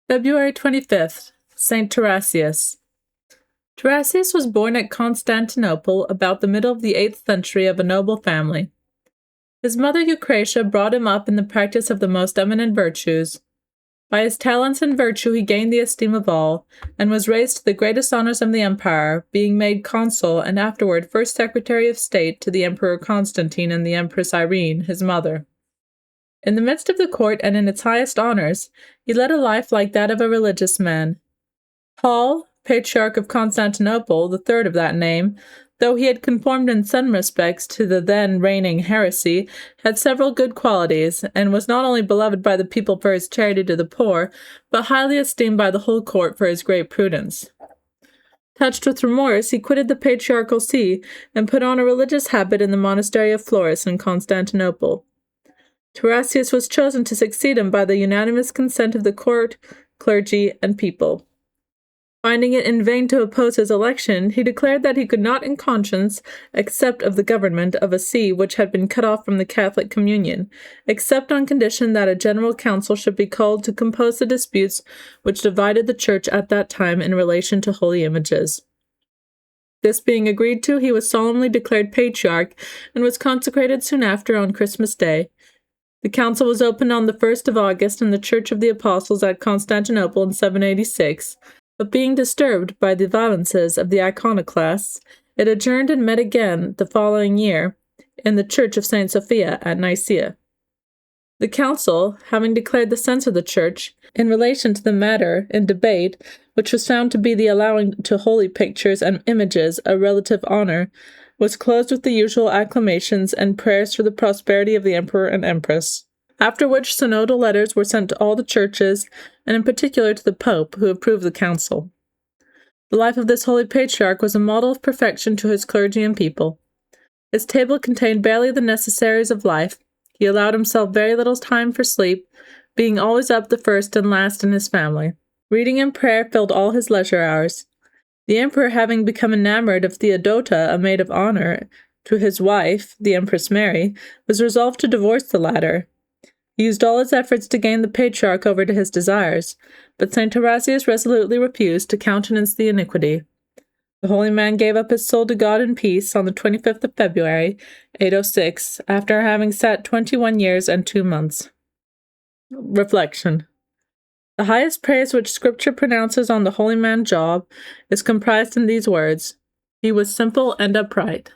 February 25th, Saint Tarasius. Tarasius was born at Constantinople about the middle of the 8th century of a noble family. His mother Eucratia brought him up in the practice of the most eminent virtues. By his talents and virtue he gained the esteem of all, and was raised to the greatest honors of the empire, being made consul and afterward first secretary of state to the Emperor Constantine and the Empress Irene, his mother. In the midst of the court and in its highest honors, he led a life like that of a religious man. Paul, Patriarch of Constantinople, the third of that name, though he had conformed in some respects to the then reigning heresy, had several good qualities, and was not only beloved by the people for his charity to the poor, but highly esteemed by the whole court for his great prudence. Touched with remorse, he quitted the patriarchal see, and put on a religious habit in the monastery of Florus in Constantinople. Tarasius was chosen to succeed him by the unanimous consent of the court, clergy, and people. Finding it in vain to oppose his election, he declared that he could not in conscience accept of the government of a see which had been cut off from the Catholic communion, except on condition that a general council should be called to compose the disputes which divided the church at that time in relation to holy images. This being agreed to, he was solemnly declared patriarch, and was consecrated soon after on Christmas Day. The council was opened on the 1st of August in the Church of the Apostles at Constantinople in 786, but being disturbed by the violences of the iconoclasts, it adjourned and met again the following year in the Church of St. Sophia at Nicaea. The council, having declared the sense of the Church in relation to the matter in debate, which was found to be the allowing to holy pictures and images a relative honor, was closed with the usual acclamations and prayers for the prosperity of the emperor and empress, after which synodal letters were sent to all the churches, and in particular to the Pope, who approved the council. The life of this holy patriarch was a model of perfection to his clergy and people. His table contained barely the necessaries of life. He allowed himself very little time for sleep, being always up the first and last in his family. Reading and prayer filled all his leisure hours. The emperor, having become enamored of Theodota, a maid of honor, to his wife, the Empress Mary, was resolved to divorce the latter. He used all his efforts to gain the patriarch over to his desires, but St. Tarasius resolutely refused to countenance the iniquity. The holy man gave up his soul to God in peace on the 25th of February, 806, after having sat 21 years and 2 months. Reflection. The highest praise which Scripture pronounces on the holy man Job is comprised in these words: "He was simple and upright."